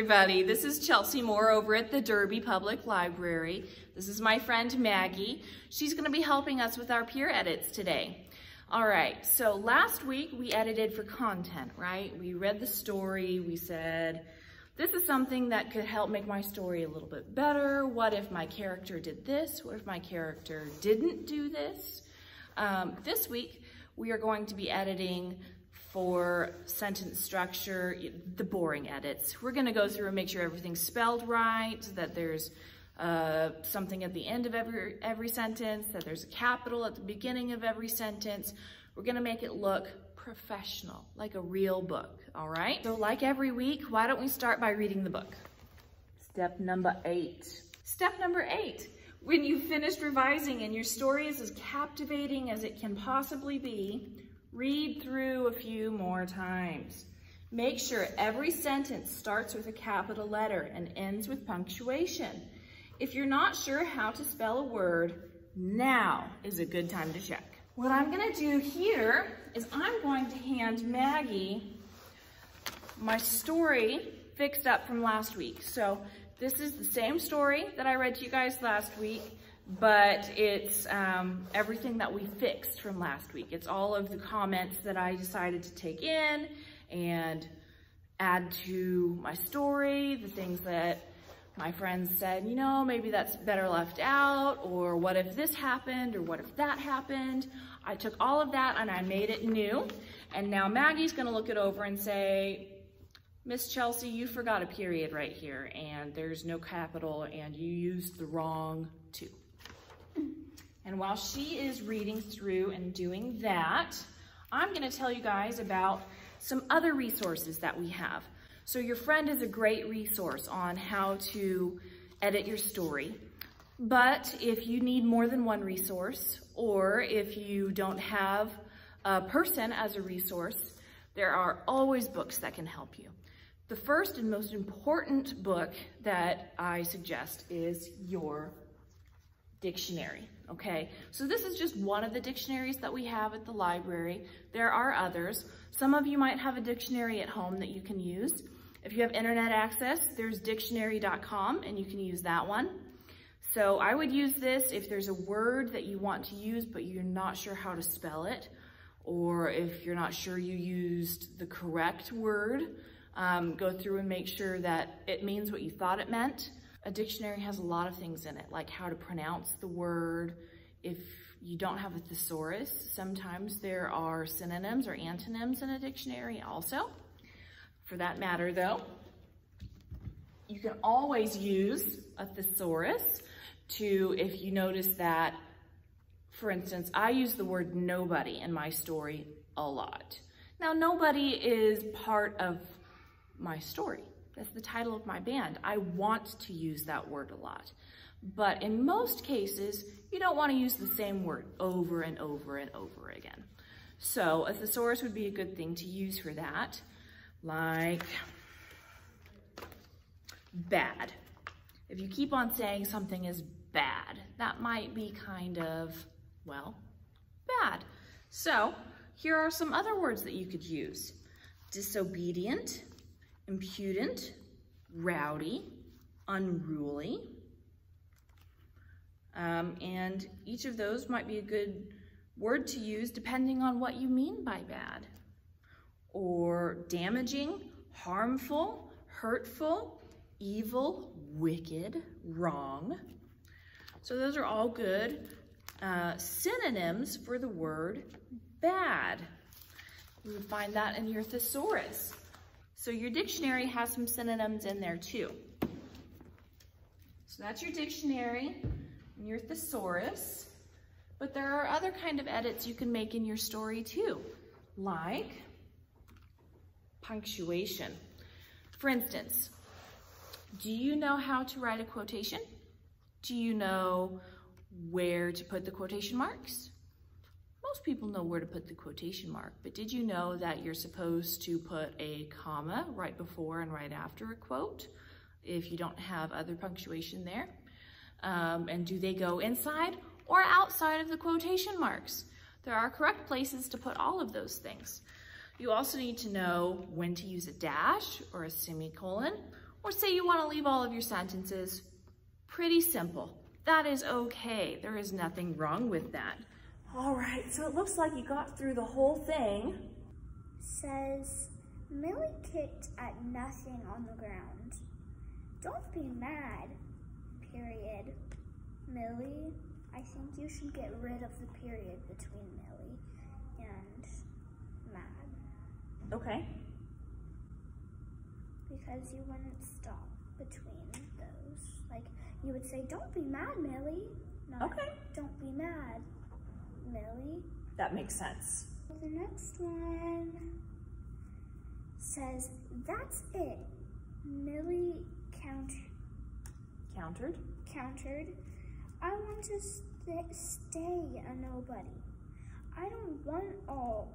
everybody. This is Chelsea Moore over at the Derby Public Library. This is my friend Maggie. She's going to be helping us with our peer edits today. All right, so last week we edited for content, right? We read the story, we said, this is something that could help make my story a little bit better. What if my character did this? What if my character didn't do this? This week we are going to be editing for sentence structure, the boring edits. We're gonna go through and make sure everything's spelled right, so that there's something at the end of every sentence, that there's a capital at the beginning of every sentence. We're gonna make it look professional, like a real book, all right? So like every week, why don't we start by reading the book? Step number 8. Step number 8, when you've finished revising and your story is as captivating as it can possibly be, read through a few more times. Make sure every sentence starts with a capital letter and ends with punctuation. If you're not sure how to spell a word, now is a good time to check. What I'm gonna do here is I'm going to hand Maggie my story fixed up from last week. So this is the same story that I read to you guys last week, but it's everything that we fixed from last week. It's all of the comments that I decided to take in and add to my story, the things that my friends said, you know, maybe that's better left out, or what if this happened, or what if that happened. I took all of that and I made it new, and now Maggie's gonna look it over and say, Miss Chelsea, you forgot a period right here, and there's no capital, and you used the wrong to. And while she is reading through and doing that, I'm gonna tell you guys about some other resources that we have. So your friend is a great resource on how to edit your story. But if you need more than one resource, or if you don't have a person as a resource, there are always books that can help you. The first and most important book that I suggest is your dictionary, okay? So this is just one of the dictionaries that we have at the library. There are others. Some of you might have a dictionary at home that you can use. If you have internet access, there's dictionary.com, and you can use that one. So I would use this if there's a word that you want to use but you're not sure how to spell it, or if you're not sure you used the correct word, go through and make sure that it means what you thought it meant. A dictionary has a lot of things in it, like how to pronounce the word. If you don't have a thesaurus, sometimes there are synonyms or antonyms in a dictionary also. For that matter though, you can always use a thesaurus to, if you notice that, for instance, I use the word nobody in my story a lot. Now, nobody is part of my story. That's the title of my band. I want to use that word a lot. But in most cases, you don't want to use the same word over and over and over again. So a thesaurus would be a good thing to use for that, like bad. If you keep on saying something is bad, that might be kind of, well, bad. So here are some other words that you could use. Disobedient, impudent, rowdy, unruly. And each of those might be a good word to use depending on what you mean by bad. Or damaging, harmful, hurtful, evil, wicked, wrong. So those are all good synonyms for the word bad. You would find that in your thesaurus. So your dictionary has some synonyms in there too. So that's your dictionary and your thesaurus. But there are other kind of edits you can make in your story too, like punctuation. For instance, do you know how to write a quotation? Do you know where to put the quotation marks? Most people know where to put the quotation mark, but did you know that you're supposed to put a comma right before and right after a quote if you don't have other punctuation there? And do they go inside or outside of the quotation marks? There are correct places to put all of those things. You also need to know when to use a dash or a semicolon, or say you want to leave all of your sentences. Pretty simple. That is okay. There is nothing wrong with that. All right, so it looks like you got through the whole thing. Says, Millie kicked at nothing on the ground. Don't be mad, period. Millie, I think you should get rid of the period between Millie and mad. Okay. Because you wouldn't stop between those. Like, you would say, don't be mad, Millie. Not, okay. Don't be mad, Millie. That makes sense. The next one says, that's it. Millie countered. I want to stay a nobody. I don't want all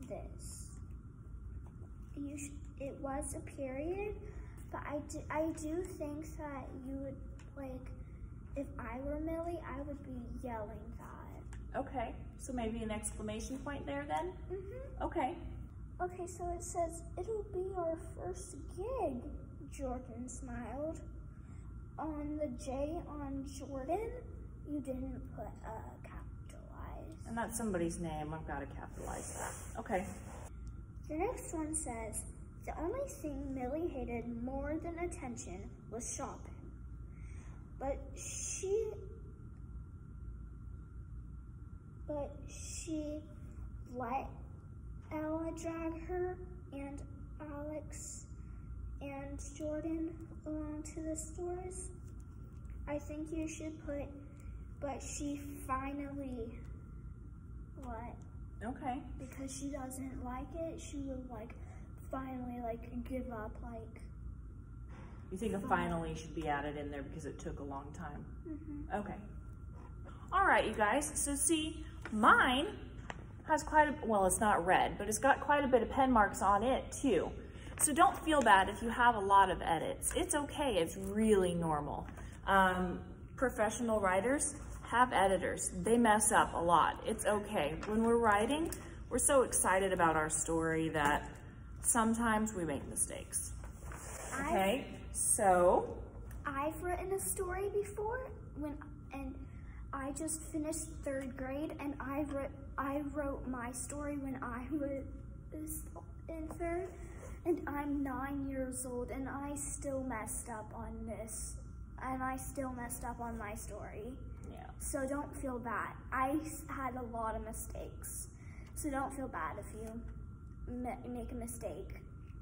this. It was a period, but I do think that you would, like, if I were Millie, I would be yelling that. Okay, so maybe an exclamation point there then? Mm-hmm. Okay. Okay, so it says, it'll be our first gig, Jordan smiled. On the J on Jordan, you didn't put a capitalized. And that's somebody's name, I've got to capitalize that. Okay. The next one says, the only thing Millie hated more than attention was shopping. But she let Ella drag her and Alex and Jordan along to the stores. I think you should put, but she finally let. Okay. Because she doesn't like it, she would like finally like give up, like. You think a finally should be added in there because it took a long time? Mm-hmm. Okay. All right, you guys. So see, mine has quite a, well, it's not red, but it's got quite a bit of pen marks on it too. So don't feel bad if you have a lot of edits. It's okay, it's really normal. Professional writers have editors. They mess up a lot. It's okay. When we're writing, we're so excited about our story that sometimes we make mistakes. Okay, so. I've written a story before and I just finished 3rd grade and I wrote my story when I was in 3rd. And I'm 9 years old, and I still messed up on this, and I still messed up on my story. Yeah. So don't feel bad. I had a lot of mistakes, so don't feel bad if you make a mistake,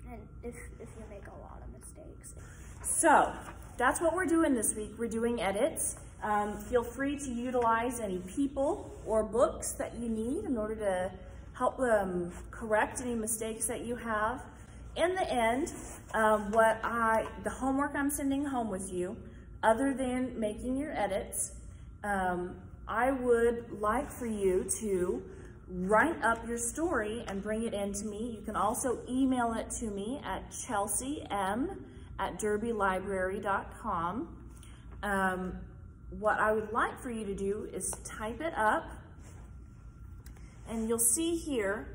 and if you make a lot of mistakes. So that's what we're doing this week. We're doing edits. Feel free to utilize any people or books that you need in order to help them correct any mistakes that you have. In the end, the homework I'm sending home with you, other than making your edits, I would like for you to write up your story and bring it in to me. You can also email it to me at chelseam@derbylibrary.com. What I would like for you to do is type it up, and you'll see here,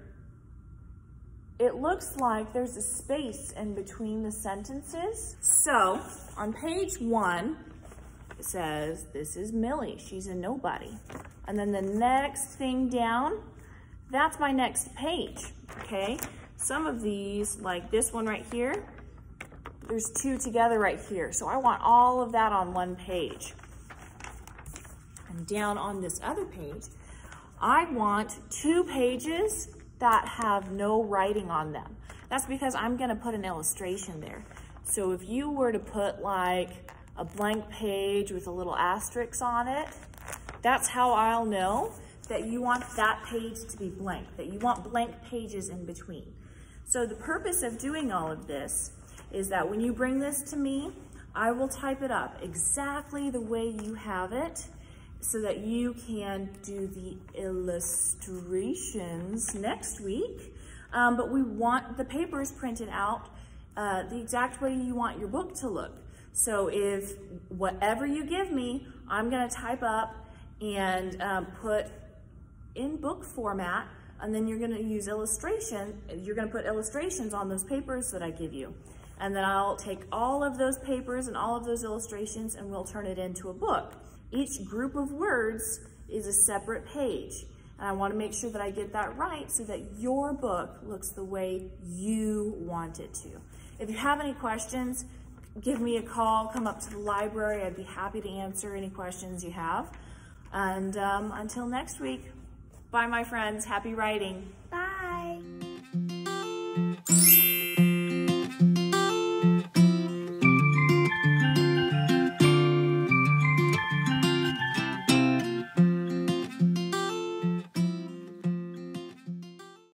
it looks like there's a space in between the sentences. So on page 1, it says, this is Millie, she's a nobody. And then the next thing down, that's my next page, okay? Some of these, like this one right here, there's 2 together right here. So I want all of that on one page. And down on this other page, I want 2 pages that have no writing on them. That's because I'm gonna put an illustration there. So if you were to put like a blank page with a little asterisk on it, that's how I'll know that you want that page to be blank, that you want blank pages in between. So the purpose of doing all of this is that when you bring this to me, I will type it up exactly the way you have it, so that you can do the illustrations next week. But we want the papers printed out the exact way you want your book to look. So if whatever you give me, I'm gonna type up and put in book format and then you're gonna use you're gonna put illustrations on those papers that I give you. And then I'll take all of those papers and all of those illustrations and we'll turn it into a book. Each group of words is a separate page. And I want to make sure that I get that right so that your book looks the way you want it to. If you have any questions, give me a call, come up to the library. I'd be happy to answer any questions you have. And until next week, bye my friends, happy writing. Bye.